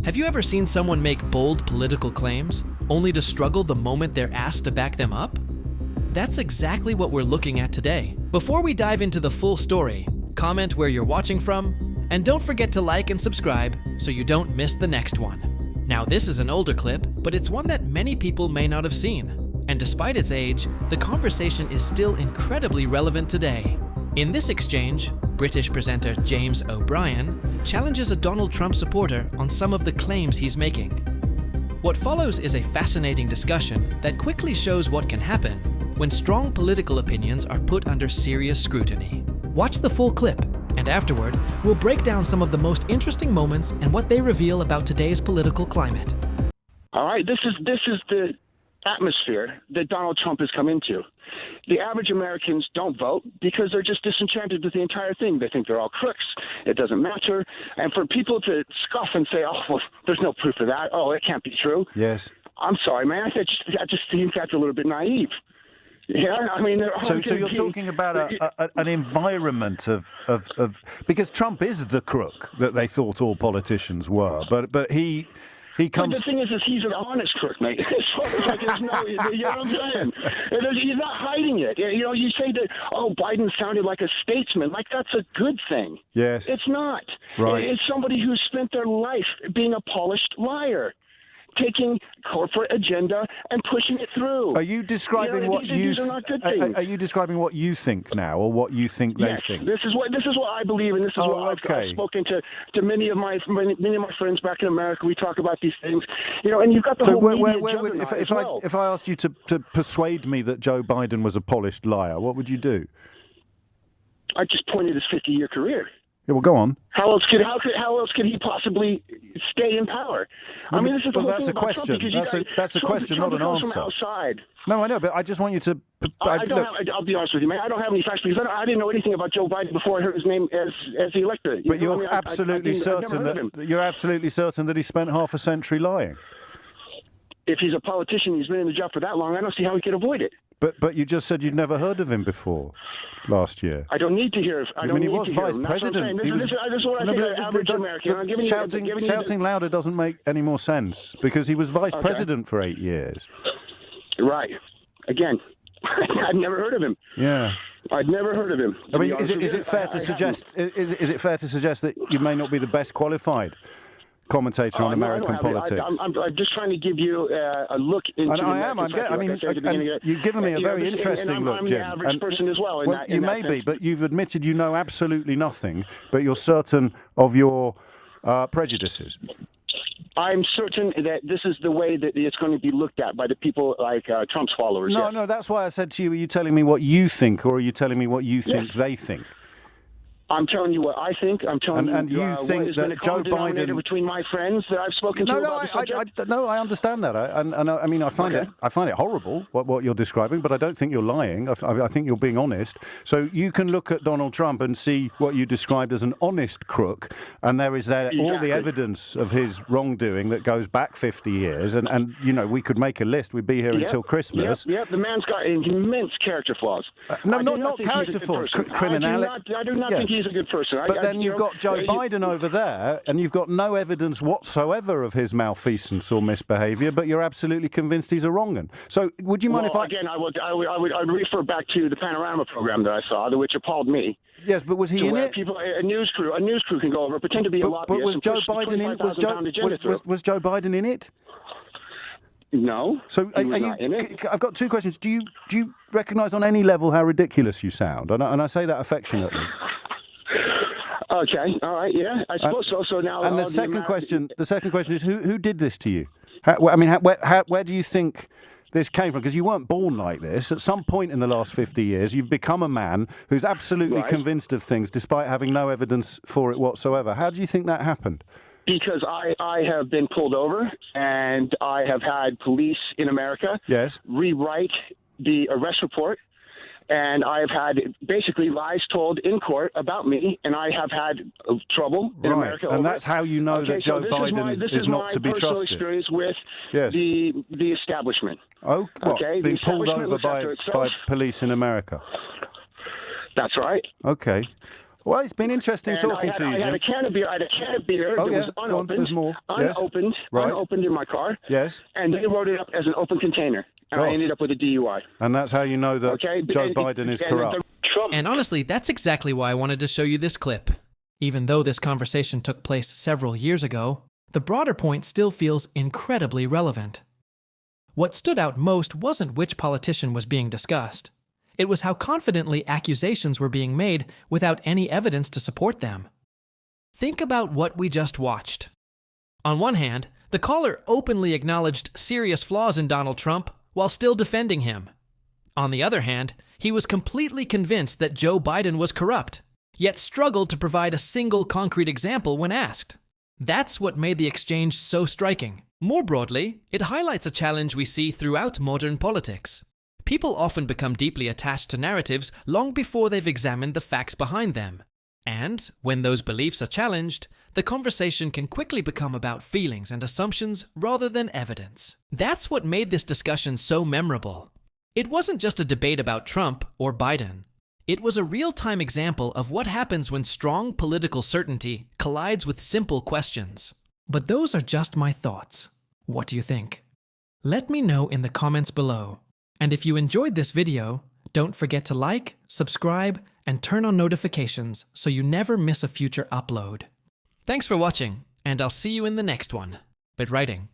Have you ever seen someone make bold political claims, only to struggle the moment they're asked to back them up? That's exactly what we're looking at today. Before we dive into the full story, comment where you're watching from, and don't forget to like and subscribe so you don't miss the next one. Now, this is an older clip, but it's one that many people may not have seen. And despite its age, the conversation is still incredibly relevant today. In this exchange, British presenter James O'Brien challenges a Donald Trump supporter on some of the claims he's making. What follows is a fascinating discussion that quickly shows what can happen when strong political opinions are put under serious scrutiny. Watch the full clip, and afterward, we'll break down some of the most interesting moments and what they reveal about today's political climate. All right, this is the atmosphere that Donald Trump has come into. The average Americans don't vote because they're just disenchanted with the entire thing. They think they're all crooks. It doesn't matter. And for people to scoff and say, oh, well, there's no proof of that. Oh, it can't be true. Yes. I'm sorry, man. I just think that's a little bit naive. Yeah, I mean... So you're talking about an environment of... Because Trump is the crook that they thought all politicians were, but he comes... But the thing is he's an honest crook, mate. It's like there's no... You know what I'm saying? He's not hiding it. You know, you say that, oh, Biden sounded like a statesman. Like, that's a good thing. Yes. It's not. Right. It's somebody who spent their life being a polished liar, taking corporate agenda and pushing it through. Are you describing these are not good things. Are you describing what you think now, or what you think they think? This is what I believe, and this is what I've spoken to many of my friends back in America. We talk about these things, you know. And you've got the whole media if I asked you to persuade me that Joe Biden was a polished liar, what would you do? I just pointed his 50-year career. Yeah, well, go on. How else could he possibly stay in power? I mean, this is the whole thing about Trump, because that's a question, not an answer. From outside. No, I know, but I just want you to. I'll be honest with you, man. I don't have any facts because I didn't know anything about Joe Biden before I heard his name as the elector. But you're absolutely certain that he spent half a century lying. If he's a politician, he's been in the job for that long. I don't see how he could avoid it. But you just said you'd never heard of him before last year. I don't need to hear. He was vice president. This is what I think an average American. Shouting louder doesn't make any more sense because he was vice president for 8 years. Right. Again, I'd never heard of him. Yeah. I'd never heard of him. I mean, is it fair to suggest? Is it fair to suggest that you may not be the best qualified commentator on American politics? I'm just trying to give you a look into. And I am. You've given me a very interesting look, Jim. I'm the average person as well. You may be, but you've admitted you know absolutely nothing, but you're certain of your prejudices. I'm certain that this is the way that it's going to be looked at by the people like Trump's followers. No, that's why I said to you, are you telling me what you think, or are you telling me what you think they think? I'm telling you what I think. I'm telling you think that Joe Biden between my friends that I've spoken to about the subject. I understand that. I find it horrible what you're describing, but I don't think you're lying. I think you're being honest. So you can look at Donald Trump and see what you described as an honest crook, and there is all the evidence of his wrongdoing that goes back 50 years, and you know, we could make a list. We'd be here until Christmas. Yep, the man's got immense character flaws. Not character flaws. Criminality. I do not think he's a good person. But then you've got Joe Biden over there, and you've got no evidence whatsoever of his malfeasance or misbehaviour, but you're absolutely convinced he's a wrong-un. So would you mind if I... Again, I would refer back to the Panorama program that I saw, which appalled me. Yes, but was he in it? A news crew can go over, pretend to be a lobbyist. But was Joe Biden in? Was Joe Biden in it? No. So I've got two questions. Do you recognise on any level how ridiculous you sound? And I say that affectionately. Okay. All right. Yeah. I suppose so. So now. And the second question is who did this to you? Where do you think this came from? Because you weren't born like this. At some point in the last 50 years, you've become a man who's absolutely convinced of things, despite having no evidence for it whatsoever. How do you think that happened? Because I have been pulled over, and I have had police in America rewrite the arrest report. And I have had basically lies told in court about me, and I have had trouble in America. And that's how you know that Joe Biden is not to be trusted. This is my personal experience with the establishment. Oh, being pulled over by police in America. That's right. Okay. Well, it's been interesting And talking to you, I had a Jim. can of beer. I had a can of beer Oh, that yeah. was Go on. unopened. There's more. Yes. Right. Unopened in my car. Yes. And they wrote it up as an open container. And I Gosh. ended up with a DUI. And that's how you know that Okay? Joe Biden is corrupt. Trump. And honestly, that's exactly why I wanted to show you this clip. Even though this conversation took place several years ago, the broader point still feels incredibly relevant. What stood out most wasn't which politician was being discussed. It was how confidently accusations were being made without any evidence to support them. Think about what we just watched. On one hand, the caller openly acknowledged serious flaws in Donald Trump while still defending him. On the other hand, he was completely convinced that Joe Biden was corrupt, yet struggled to provide a single concrete example when asked. That's what made the exchange so striking. More broadly, it highlights a challenge we see throughout modern politics. People often become deeply attached to narratives long before they've examined the facts behind them. And, when those beliefs are challenged, the conversation can quickly become about feelings and assumptions rather than evidence. That's what made this discussion so memorable. It wasn't just a debate about Trump or Biden. It was a real-time example of what happens when strong political certainty collides with simple questions. But those are just my thoughts. What do you think? Let me know in the comments below. And if you enjoyed this video, don't forget to like, subscribe, and turn on notifications so you never miss a future upload. Thanks for watching, and I'll see you in the next one. Bit writing.